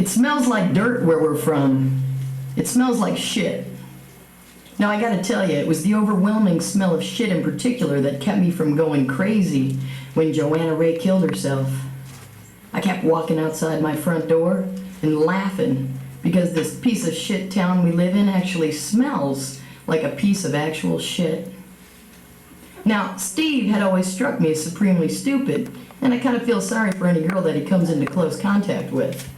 It smells like dirt where we're from. It smells like shit. Now I gotta tell you, it was the overwhelming smell of shit in particular that kept me from going crazy when Joanna Ray killed herself. I kept walking outside my front door and laughing because this piece of shit town we live in actually smells like a piece of actual shit. Now, Steve had always struck me as supremely stupid, and I kind of feel sorry for any girl that he comes into close contact with.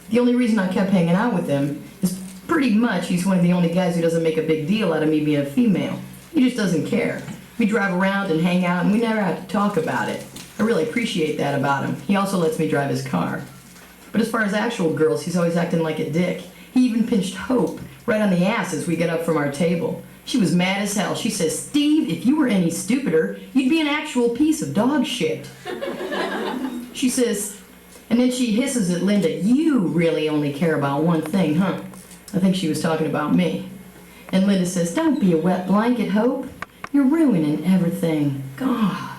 The only reason I kept hanging out with him is pretty much he's one of the only guys who doesn't make a big deal out of me being a female. He just doesn't care. We drive around and hang out, and we never have to talk about it. I really appreciate that about him. He also lets me drive his car. But as far as actual girls, he's always acting like a dick. He even pinched Hope right on the ass as we get up from our table. She was mad as hell. She says, "Steve, if you were any stupider, you'd be an actual piece of dog shit." She says, and then she hisses at Linda, "You really only care about one thing, huh?" I think she was talking about me. And Linda says, "Don't be a wet blanket, Hope. You're ruining everything. God."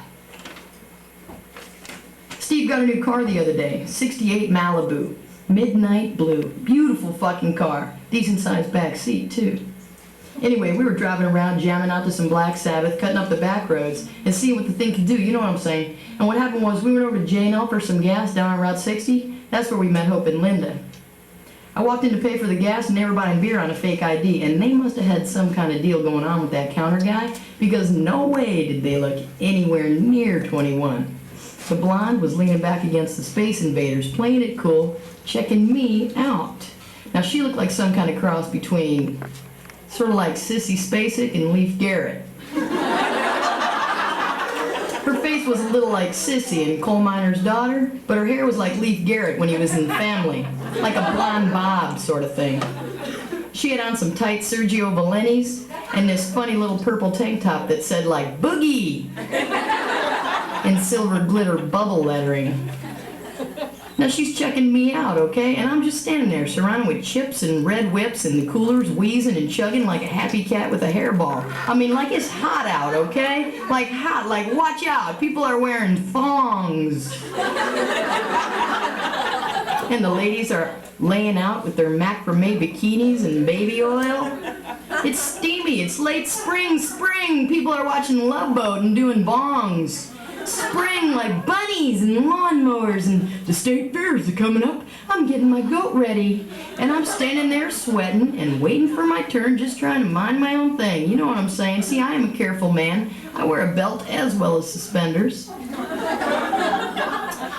Steve got a new car the other day, 68 Malibu, midnight blue, beautiful fucking car, decent sized back seat too. Anyway, we were driving around, jamming out to some Black Sabbath, cutting up the back roads, and seeing what the thing could do, you know what I'm saying. And what happened was we went over to J&L for some gas down on Route 60. That's where we met Hope and Linda. I walked in to pay for the gas and they were buying beer on a fake ID, and they must have had some kind of deal going on with that counter guy, because no way did they look anywhere near 21. The blonde was leaning back against the Space Invaders, playing it cool, checking me out. Now she looked like some kind of cross between sort of like Sissy Spacek and Leif Garrett. Her face was a little like Sissy in Coal Miner's Daughter, but her hair was like Leif Garrett when he was in Family, like a blonde bob sort of thing. She had on some tight Sergio Valenti's and this funny little purple tank top that said like "Boogie" in silver glitter bubble lettering. Now she's checking me out, okay? And I'm just standing there surrounded with chips and red whips and the coolers, wheezing and chugging like a happy cat with a hairball. I mean, like it's hot out, okay? Like hot, like watch out, people are wearing thongs. And the ladies are laying out with their macrame bikinis and baby oil. It's steamy, it's late spring, people are watching Love Boat and doing bongs. Spring like bunnies and lawnmowers, and the state fairs are coming up. I'm getting my goat ready, and I'm standing there sweating and waiting for my turn, just trying to mind my own thing. You know what I'm saying? See, I am a careful man. I wear a belt as well as suspenders.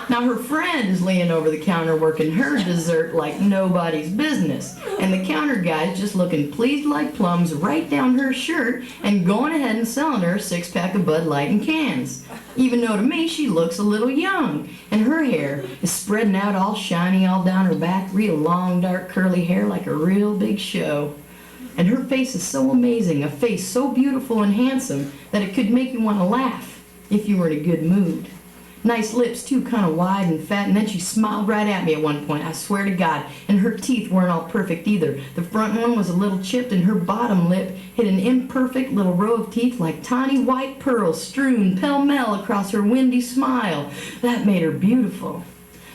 Now her friend is leaning over the counter working her dessert like nobody's business, and the counter guy's just looking pleased like plums right down her shirt and going ahead and selling her a 6-pack of Bud Light in cans. Even though to me she looks a little young, and her hair is spreading out all shiny all down her back, real long dark curly hair like a real big show. And her face is so amazing, a face so beautiful and handsome that it could make you want to laugh if you were in a good mood. Nice lips too, kind of wide and fat, and then she smiled right at me at one point, I swear to God, and her teeth weren't all perfect either. The front one was a little chipped, and her bottom lip hid an imperfect little row of teeth like tiny white pearls strewn pell-mell across her windy smile. That made her beautiful.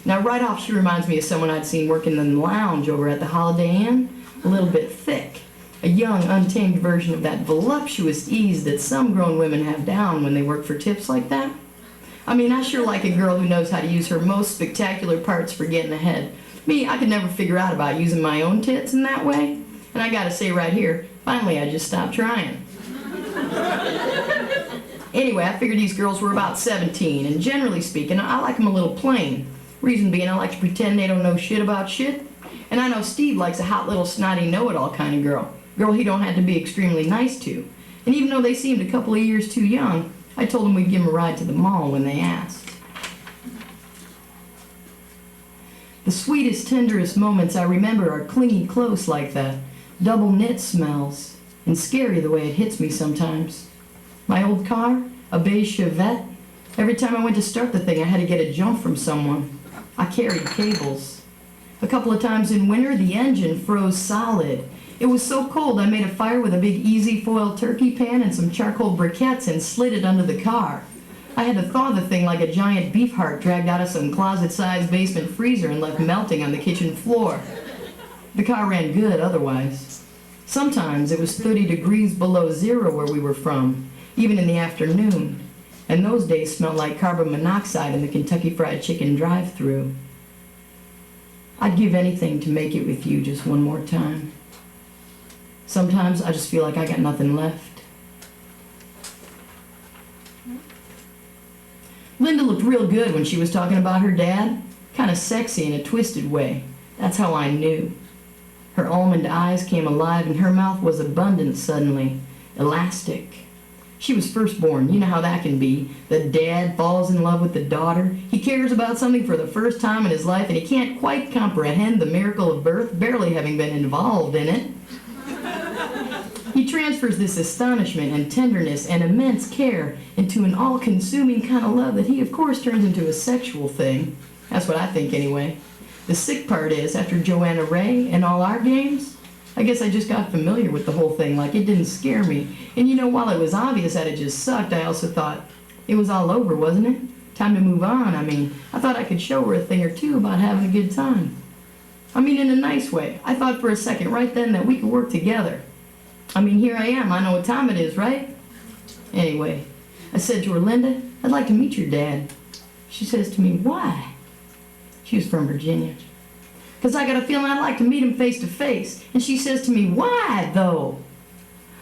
Now right off she reminds me of someone I'd seen working in the lounge over at the Holiday Inn, a little bit thick. A young, untamed version of that voluptuous ease that some grown women have down when they work for tips like that. I mean, I sure like a girl who knows how to use her most spectacular parts for getting ahead. Me, I could never figure out about using my own tits in that way. And I gotta say right here, finally I just stopped trying. Anyway, I figured these girls were about 17, and generally speaking, I like them a little plain. Reason being, I like to pretend they don't know shit about shit. And I know Steve likes a hot little snotty know-it-all kind of girl. Girl he don't have to be extremely nice to. And even though they seemed a couple of years too young, I told them we'd give them a ride to the mall when they asked. The sweetest, tenderest moments I remember are clingy close like that, double knit smells, and scary the way it hits me sometimes. My old car, a beige Chevette, every time I went to start the thing I had to get a jump from someone. I carried cables. A couple of times in winter the engine froze solid. It was so cold I made a fire with a big easy foil turkey pan and some charcoal briquettes and slid it under the car. I had to thaw the thing like a giant beef heart dragged out of some closet-sized basement freezer and left melting on the kitchen floor. The car ran good otherwise. Sometimes it was 30 degrees below zero where we were from, even in the afternoon, and those days smelled like carbon monoxide in the Kentucky Fried Chicken drive-thru. I'd give anything to make it with you just one more time. Sometimes I just feel like I got nothing left. Linda looked real good when she was talking about her dad, kind of sexy in a twisted way. That's how I knew. Her almond eyes came alive and her mouth was abundant suddenly, elastic. She was firstborn, you know how that can be. The dad falls in love with the daughter. He cares about something for the first time in his life and he can't quite comprehend the miracle of birth, barely having been involved in it. He transfers this astonishment and tenderness and immense care into an all-consuming kind of love that he, of course, turns into a sexual thing. That's what I think, anyway. The sick part is, after Joanna Ray and all our games, I guess I just got familiar with the whole thing, like it didn't scare me. And you know, while it was obvious that it just sucked, I also thought, it was all over, wasn't it? Time to move on. I mean, I thought I could show her a thing or two about having a good time. I mean, in a nice way. I thought for a second right then that we could work together. I mean, here I am. I know what time it is, right? Anyway, I said to her, Linda, I'd like to meet your dad. She says to me, why? She was from Virginia. Because I got a feeling I'd like to meet him face to face. And she says to me, why, though?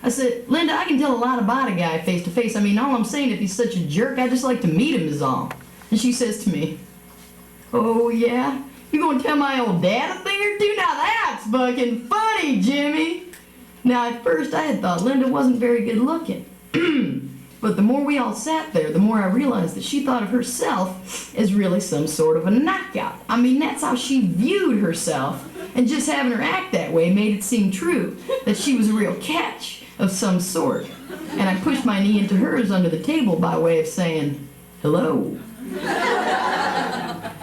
I said, Linda, I can tell a lot about a guy face to face. I mean, all I'm saying, if he's such a jerk, I'd just like to meet him is all. And she says to me, oh, yeah? You gonna tell my old dad a thing or two? Now that's fucking funny, Jimmy. Now, at first, I had thought Linda wasn't very good looking. But the more we all sat there, the more I realized that she thought of herself as really some sort of a knockout. I mean, that's how she viewed herself, and just having her act that way made it seem true, that she was a real catch of some sort. And I pushed my knee into hers under the table by way of saying, hello.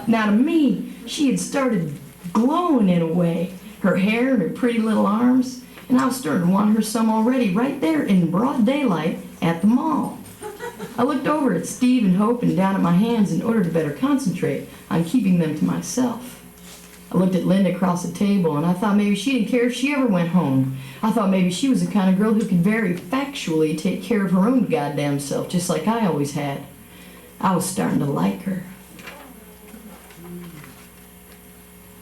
Now, to me, she had started glowing in a way, her hair and her pretty little arms. And I was starting to want her some already, right there in broad daylight at the mall. I looked over at Steve and Hope and down at my hands in order to better concentrate on keeping them to myself. I looked at Linda across the table and I thought maybe she didn't care if she ever went home. I thought maybe she was the kind of girl who could very factually take care of her own goddamn self, just like I always had. I was starting to like her.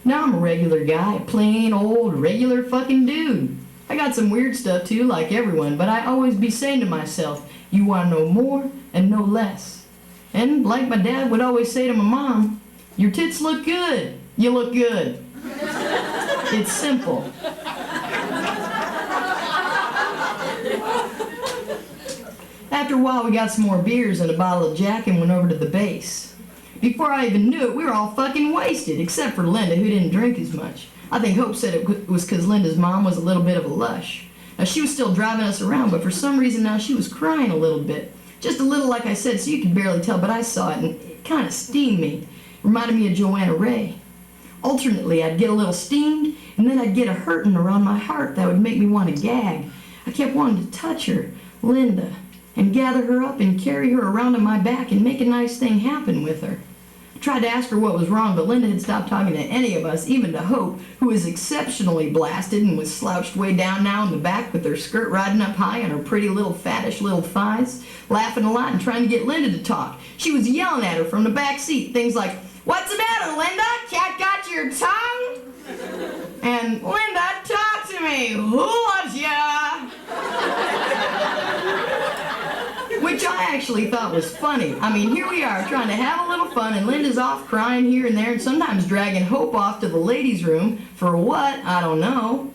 Now I'm a regular guy, a plain old regular fucking dude. I got some weird stuff too, like everyone, but I always be saying to myself, you want to know more and no less. And like my dad would always say to my mom, your tits look good, you look good. It's simple. After a while, we got some more beers and a bottle of Jack and went over to the base. Before I even knew it, we were all fucking wasted, except for Linda, who didn't drink as much. I think Hope said it was because Linda's mom was a little bit of a lush. Now, she was still driving us around, but for some reason now she was crying a little bit. Just a little, like I said, so you could barely tell, but I saw it, and it kind of steamed me. Reminded me of Joanna Ray. Alternately, I'd get a little steamed, and then I'd get a hurting around my heart that would make me want to gag. I kept wanting to touch her, Linda, and gather her up and carry her around on my back and make a nice thing happen with her. Tried to ask her what was wrong, but Linda had stopped talking to any of us, even to Hope, who was exceptionally blasted and was slouched way down now in the back with her skirt riding up high on her pretty little fattish little thighs, laughing a lot and trying to get Linda to talk. She was yelling at her from the back seat, things like, what's the matter, Linda? Cat got your tongue? And, Linda, talk to me. Who loves ya? Which I actually thought was funny. I mean, here we are trying to have a little fun, and Linda's off crying here and there, and sometimes dragging Hope off to the ladies' room. For what? I don't know.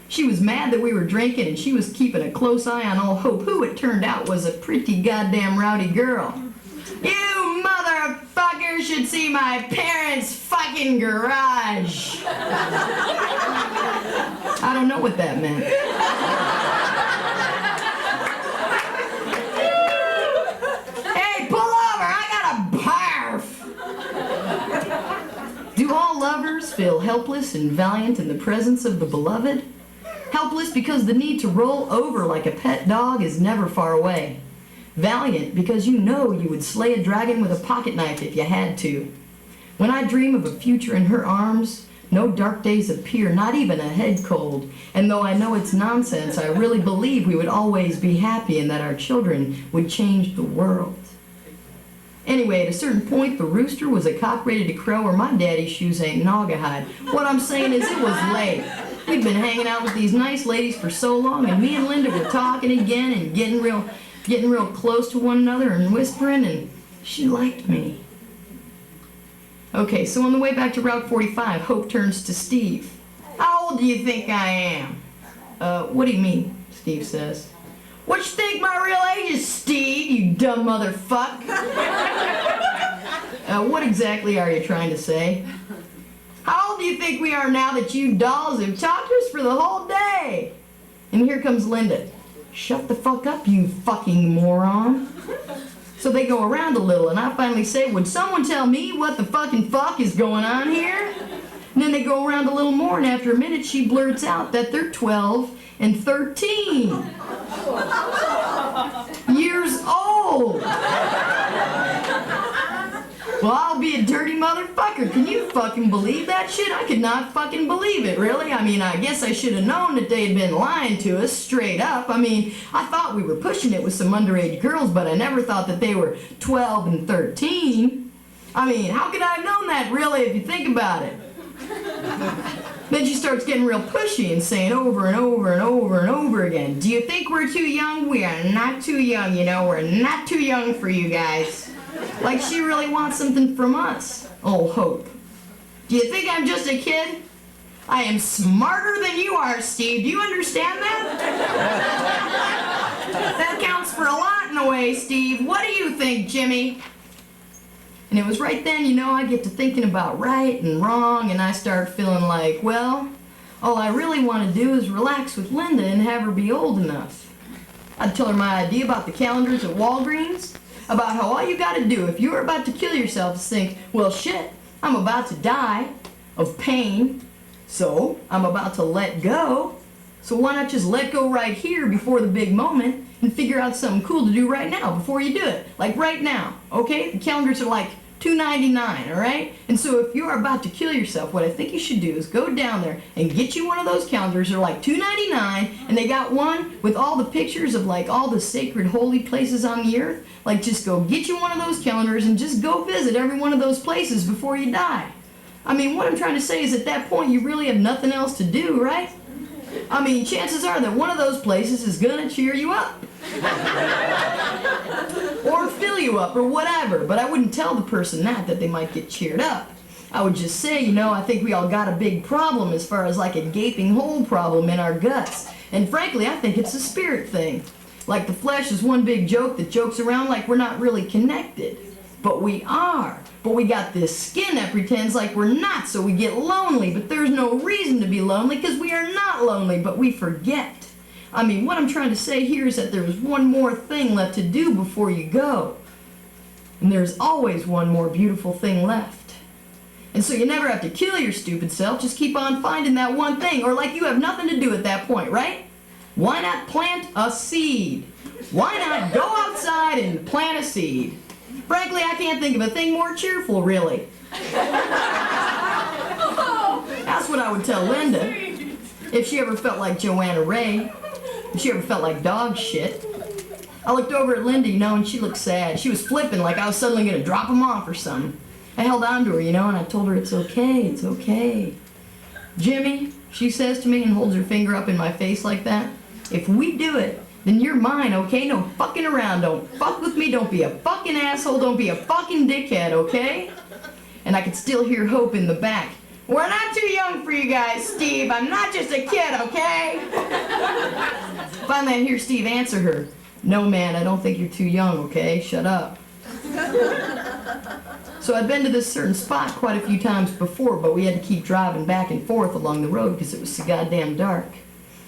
She was mad that we were drinking, and she was keeping a close eye on old Hope, who it turned out was a pretty goddamn rowdy girl. You motherfucker should see my parents' fucking garage. I don't know what that meant. Do all lovers feel helpless and valiant in the presence of the beloved? Helpless because the need to roll over like a pet dog is never far away. Valiant because you know you would slay a dragon with a pocket knife if you had to. When I dream of a future in her arms, no dark days appear, not even a head cold. And though I know it's nonsense, I really believe we would always be happy and that our children would change the world. Anyway, at a certain point, the rooster was a cock ready to crow or my daddy's shoes ain't naugahyde. What I'm saying is it was late. We'd been hanging out with these nice ladies for so long, and me and Linda were talking again and getting real close to one another and whispering, and she liked me. Okay, so on the way back to Route 45, Hope turns to Steve. How old do you think I am? What do you mean? Steve says. What you think my real age is, Steve, you dumb motherfucker? What exactly are you trying to say? How old do you think we are now that you dolls have talked to us for the whole day? And here comes Linda. Shut the fuck up, you fucking moron. So they go around a little, and I finally say, would someone tell me what the fucking fuck is going on here? And then they go around a little more, and after a minute she blurts out that they're 12 and 13 years old. Well, I'll be a dirty motherfucker. Can you fucking believe that shit? I could not fucking believe it, really. I mean, I guess I should have known that they had been lying to us straight up. I mean, I thought we were pushing it with some underage girls, but I never thought that they were 12 and 13. I mean, how could I have known that, really, if you think about it? Then she starts getting real pushy and saying over and over and over and over again, do you think we're too young? We are not too young, you know. We're not too young for you guys. Like she really wants something from us. Oh, Hope. Do you think I'm just a kid? I am smarter than you are, Steve. Do you understand that? That counts for a lot in a way, Steve. What do you think, Jimmy? And it was right then, you know, I get to thinking about right and wrong, and I start feeling like, well, all I really want to do is relax with Linda and have her be old enough. I'd tell her my idea about the calendars at Walgreens, about how all you got to do if you're about to kill yourself is think, well, shit, I'm about to die of pain, so I'm about to let go. So why not just let go right here before the big moment and figure out something cool to do right now before you do it? Like right now, okay? The calendars are like $2.99, all right? And so if you're about to kill yourself, what I think you should do is go down there and get you one of those calendars. They're like $2.99, and they got one with all the pictures of like all the sacred holy places on the earth. Like just go get you one of those calendars and just go visit every one of those places before you die. I mean, what I'm trying to say is at that point you really have nothing else to do, right? I mean, chances are that one of those places is gonna cheer you up. Or fill you up, or whatever. But I wouldn't tell the person that they might get cheered up. I would just say, you know, I think we all got a big problem as far as like a gaping hole problem in our guts. And frankly, I think it's a spirit thing. Like the flesh is one big joke that jokes around like we're not really connected. But we are. But we got this skin that pretends like we're not, so we get lonely. But there's no reason to be lonely because we are not lonely, but we forget. I mean, what I'm trying to say here is that there's one more thing left to do before you go. And there's always one more beautiful thing left. And so you never have to kill your stupid self, just keep on finding that one thing. Or like you have nothing to do at that point, right? Why not plant a seed? Why not go outside and plant a seed? Frankly, I can't think of a thing more cheerful, really. That's what I would tell Linda. If she ever felt like Joanna Ray, if she ever felt like dog shit. I looked over at Linda, you know, and she looked sad. She was flipping like I was suddenly going to drop him off or something. I held on to her, you know, and I told her it's okay, it's okay. Jimmy, she says to me and holds her finger up in my face like that, if we do it, then you're mine, okay? No fucking around. Don't fuck with me. Don't be a fucking asshole. Don't be a fucking dickhead, okay? And I could still hear Hope in the back. We're not too young for you guys, Steve. I'm not just a kid, okay? Finally, I hear Steve answer her. No, man, I don't think you're too young, okay? Shut up. So I'd been to this certain spot quite a few times before, but we had to keep driving back and forth along the road because it was so goddamn dark.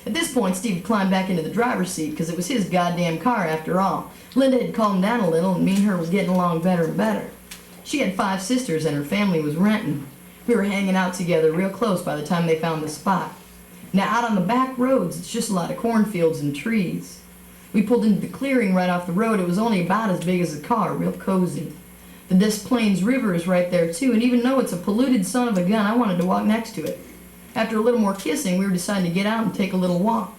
At this point, Steve had climbed back into the driver's seat because it was his goddamn car after all. Linda had calmed down a little, and me and her were getting along better and better. She had 5 sisters, and her family was renting. We were hanging out together real close by the time they found the spot. Now, out on the back roads, it's just a lot of cornfields and trees. We pulled into the clearing right off the road. It was only about as big as a car, real cozy. The Des Plaines River is right there too, and even though it's a polluted son of a gun, I wanted to walk next to it. After a little more kissing, we were deciding to get out and take a little walk.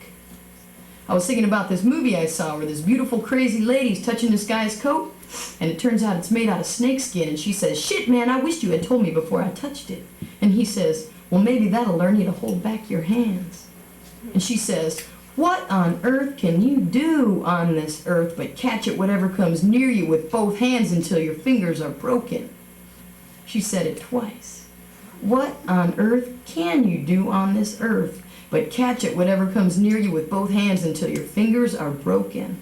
I was thinking about this movie I saw where this beautiful crazy lady's touching this guy's coat, and it turns out it's made out of snakeskin, and she says, "Shit, man, I wished you had told me before I touched it." And he says, "Well, maybe that'll learn you to hold back your hands." And she says, "What on earth can you do on this earth but catch at whatever comes near you with both hands until your fingers are broken?" She said it twice. "What on earth can you do on this earth but catch at whatever comes near you with both hands until your fingers are broken?"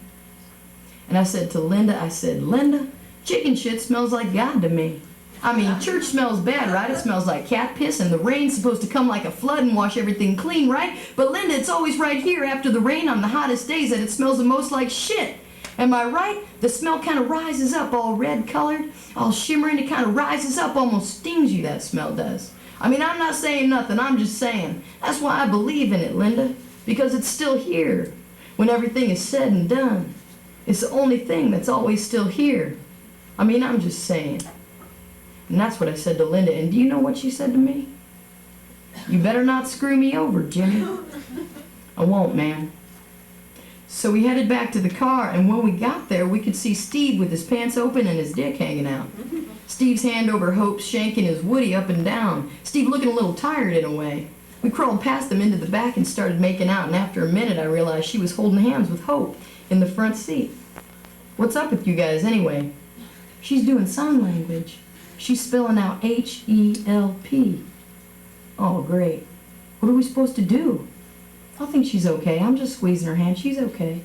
And I said to Linda, "Linda, chicken shit smells like God to me. I mean, church smells bad, right? It smells like cat piss, and the rain's supposed to come like a flood and wash everything clean, right? But Linda, it's always right here after the rain on the hottest days that it smells the most like shit. Am I right? The smell kind of rises up, all red colored, all shimmering. It kind of rises up, almost stings you, that smell does. I mean, I'm not saying nothing, I'm just saying. That's why I believe in it, Linda, because it's still here when everything is said and done. It's the only thing that's always still here. I mean, I'm just saying." And that's what I said to Linda, and do you know what she said to me? "You better not screw me over, Jimmy." "I won't, man." So we headed back to the car, and when we got there, we could see Steve with his pants open and his dick hanging out. Steve's hand over Hope's, shanking his Woody up and down. Steve looking a little tired in a way. We crawled past them into the back and started making out, and after a minute I realized she was holding hands with Hope in the front seat. "What's up with you guys anyway?" "She's doing sign language. She's spelling out H-E-L-P. "Oh, great. What are we supposed to do?" "I think she's okay. I'm just squeezing her hand. She's okay."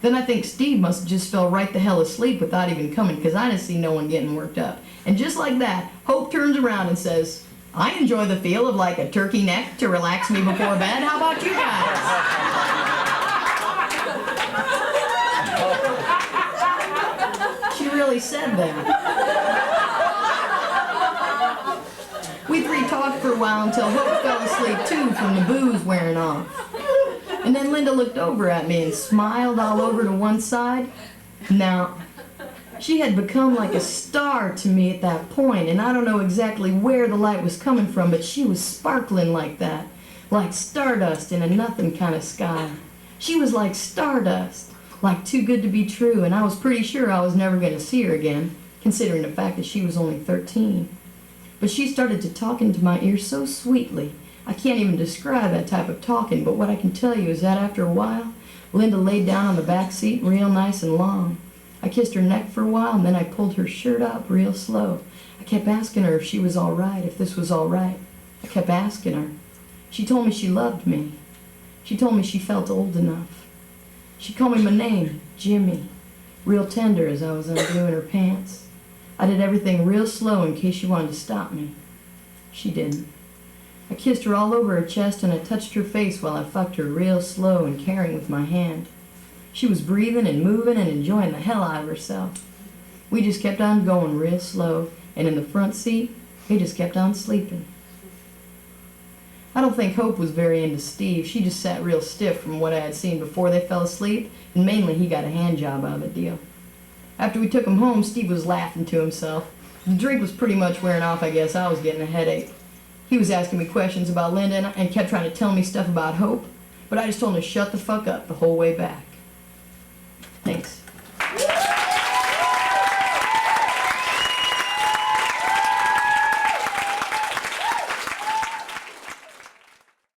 Then I think Steve must have just fell right the hell asleep without even coming, because I didn't see no one getting worked up. And just like that, Hope turns around and says, "I enjoy the feel of like a turkey neck to relax me before bed. How about you guys?" She really said that. We three talked for a while until Hope fell asleep too from the booze wearing off. And then Linda looked over at me and smiled all over to one side. Now, she had become like a star to me at that point, and I don't know exactly where the light was coming from, but she was sparkling like that, like stardust in a nothing kind of sky. She was like stardust, like too good to be true, and I was pretty sure I was never going to see her again, considering the fact that she was only 13. But she started to talk into my ear so sweetly. I can't even describe that type of talking, but what I can tell you is that after a while, Linda laid down on the back seat real nice and long. I kissed her neck for a while, and then I pulled her shirt up real slow. I kept asking her if she was all right, if this was all right. I kept asking her. She told me she loved me. She told me she felt old enough. She called me my name, Jimmy, real tender as I was undoing her pants. I did everything real slow in case she wanted to stop me. She didn't. I kissed her all over her chest, and I touched her face while I fucked her real slow and caring with my hand. She was breathing and moving and enjoying the hell out of herself. We just kept on going real slow, and in the front seat, he just kept on sleeping. I don't think Hope was very into Steve. She just sat real stiff from what I had seen before they fell asleep, and mainly he got a hand job out of the deal. After we took him home, Steve was laughing to himself. The drink was pretty much wearing off, I guess. I was getting a headache. He was asking me questions about Linda and kept trying to tell me stuff about Hope, but I just told him to shut the fuck up the whole way back. Thanks.